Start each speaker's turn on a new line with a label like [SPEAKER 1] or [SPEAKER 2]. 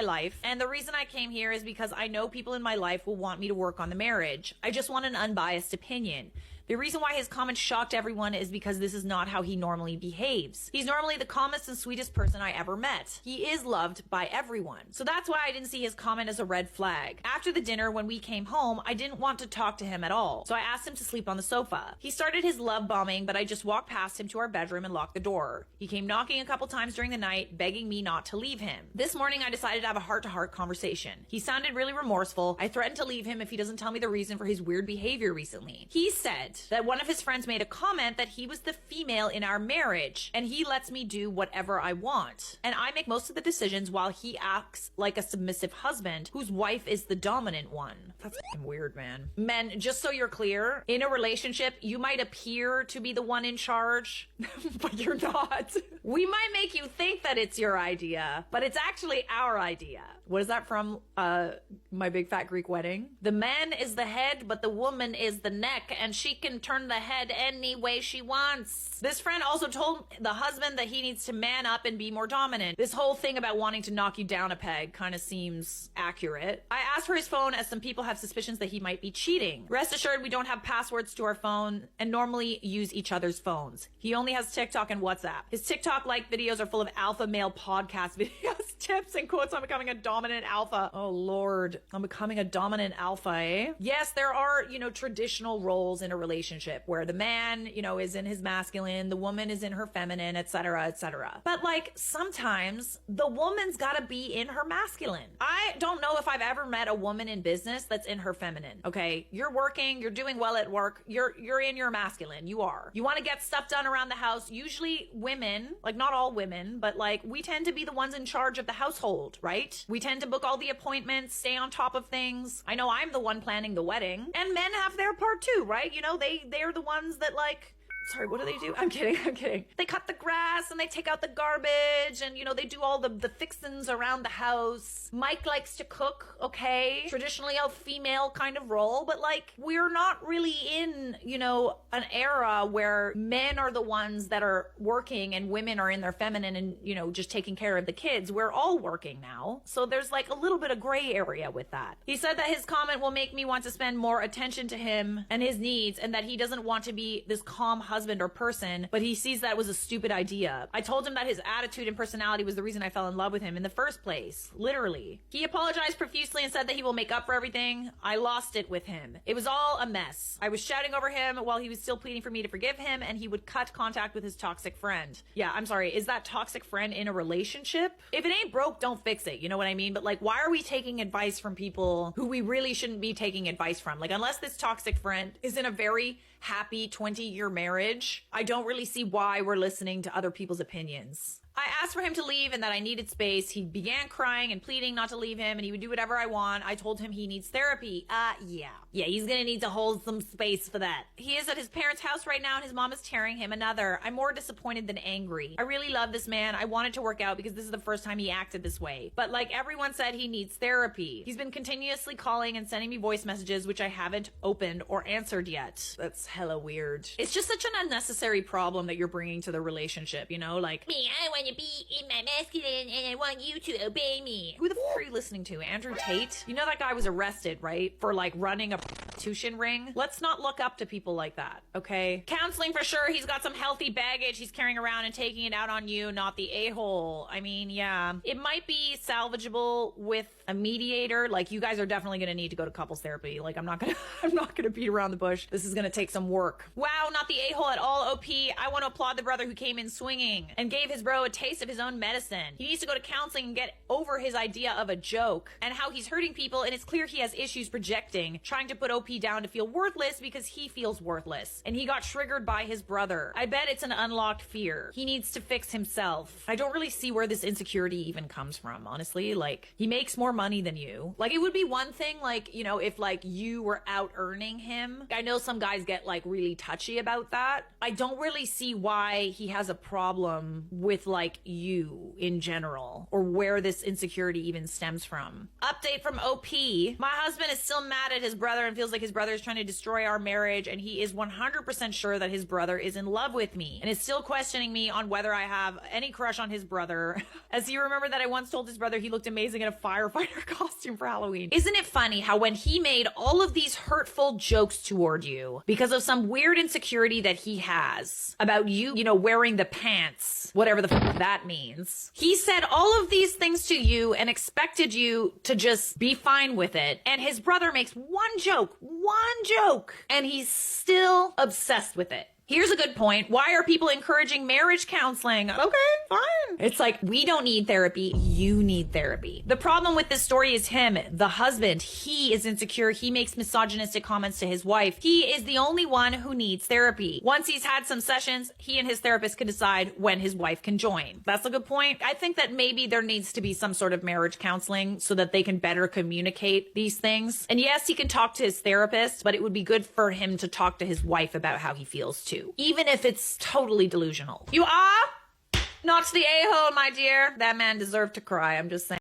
[SPEAKER 1] life. And the reason I came here is because I know people in my life will want me to work on the marriage. I just want an unbiased opinion. The reason why his comment shocked everyone is because this is not how he normally behaves. He's normally the calmest and sweetest person I ever met. He is loved by everyone. So that's why I didn't see his comment as a red flag. After the dinner, when we came home, I didn't want to talk to him at all. So I asked him to sleep on the sofa. He started his love bombing, but I just walked past him to our bedroom and locked the door. He came knocking a couple times during the night, begging me not to leave him. This morning, I decided to have a heart-to-heart conversation. He sounded really remorseful. I threatened to leave him if he doesn't tell me the reason for his weird behavior recently. He said that one of his friends made a comment that he was the female in our marriage and he lets me do whatever I want. And I make most of the decisions while he acts like a submissive husband whose wife is the dominant one. That's fucking weird, man. Men, just so you're clear, in a relationship, you might appear to be the one in charge, but you're not. We might make you think that it's your idea, but it's actually our idea. What is that from My Big Fat Greek Wedding? The man is the head, but the woman is the neck, and she can turn the head any way she wants. This friend also told the husband that he needs to man up and be more dominant. This whole thing about wanting to knock you down a peg kind of seems accurate. I asked for his phone as some people have suspicions that he might be cheating. Rest assured, we don't have passwords to our phone and normally use each other's phones. He only has TikTok and WhatsApp. His TikTok-like videos are full of alpha male podcast videos, tips, and quotes on becoming a dominant alpha. Oh, Lord. I'm becoming a dominant alpha, eh? Yes, there are, traditional roles in a relationship where the man, is in his masculine, the woman is in her feminine, etc., etc. But sometimes the woman's gotta be in her masculine. I don't know if I've ever met a woman in business that's in her feminine. Okay, you're working, you're doing well at work, you're in your masculine. You are. You want to get stuff done around the house. Usually women, not all women, but we tend to be the ones in charge of the household, right? We tend to book all the appointments, stay on top of things. I know I'm the one planning the wedding, and men have their part too, right? They're the ones that sorry, what do? I'm kidding. They cut the grass and they take out the garbage and, they do all the fixins around the house. Mike likes to cook, okay? Traditionally a female kind of role, but we're not really in, an era where men are the ones that are working and women are in their feminine and, just taking care of the kids. We're all working now. So there's a little bit of gray area with that. He said that his comment will make me want to spend more attention to him and his needs and that he doesn't want to be this calm husband or person, but he sees that was a stupid idea. I told him that his attitude and personality was the reason I fell in love with him in the first place. Literally. He apologized profusely and said that he will make up for everything. I lost it with him. It was all a mess. I was shouting over him while he was still pleading for me to forgive him, and he would cut contact with his toxic friend. Yeah, I'm sorry. Is that toxic friend in a relationship? If it ain't broke, don't fix it. You know what I mean? But why are we taking advice from people who we really shouldn't be taking advice from? Unless this toxic friend is in a very happy 20-year marriage, I don't really see why we're listening to other people's opinions. I asked for him to leave and that I needed space. He began crying and pleading not to leave him and he would do whatever I want. I told him he needs therapy. Yeah, he's gonna need to hold some space for that. He is at his parents' house right now and his mom is tearing him another. I'm more disappointed than angry. I really love this man. I wanted to work out because this is the first time he acted this way. But everyone said, he needs therapy. He's been continuously calling and sending me voice messages, which I haven't opened or answered yet. That's hella weird. It's just such an unnecessary problem that you're bringing to the relationship, me, I want to be in my masculine and I want you to obey me. Who the f*** are you listening to? Andrew Tate? That guy was arrested, right? For running a prostitution ring. Let's not look up to people like that, okay? Counseling for sure. He's got some healthy baggage he's carrying around and taking it out on you, not the a-hole. I mean, yeah. It might be salvageable with a mediator. You guys are definitely gonna need to go to couples therapy. I'm not gonna beat around the bush. This is gonna take some work. Wow, not the a-hole at all, OP. I want to applaud the brother who came in swinging and gave his bro a taste of his own medicine. He needs to go to counseling and get over his idea of a joke and how he's hurting people, and it's clear he has issues projecting, trying to put OP down to feel worthless because he feels worthless. And he got triggered by his brother. I bet it's an unlocked fear. He needs to fix himself. I don't really see where this insecurity even comes from, honestly. He makes more money than you. It would be one thing, if you were out earning him. I know some guys get really touchy about that. I don't really see why he has a problem with like you in general, or where this insecurity even stems from. Update from OP. My husband is still mad at his brother and feels like his brother is trying to destroy our marriage, and he is 100% sure that his brother is in love with me and is still questioning me on whether I have any crush on his brother. As you remember that I once told his brother he looked amazing in a firefighter costume for Halloween. Isn't it funny how when he made all of these hurtful jokes toward you because of some weird insecurity that he has about you, you know, wearing the pants, whatever the f that means, he said all of these things to you and expected you to just be fine with it. And his brother makes one joke, and he's still obsessed with it. Here's a good point. Why are people encouraging marriage counseling? Okay, fine. It's like, we don't need therapy. You need therapy. The problem with this story is him, the husband. He is insecure. He makes misogynistic comments to his wife. He is the only one who needs therapy. Once he's had some sessions, he and his therapist can decide when his wife can join. That's a good point. I think that maybe there needs to be some sort of marriage counseling so that they can better communicate these things. And yes, he can talk to his therapist, but it would be good for him to talk to his wife about how he feels too. Even if it's totally delusional. You are not the a-hole, my dear. That man deserved to cry. I'm just saying.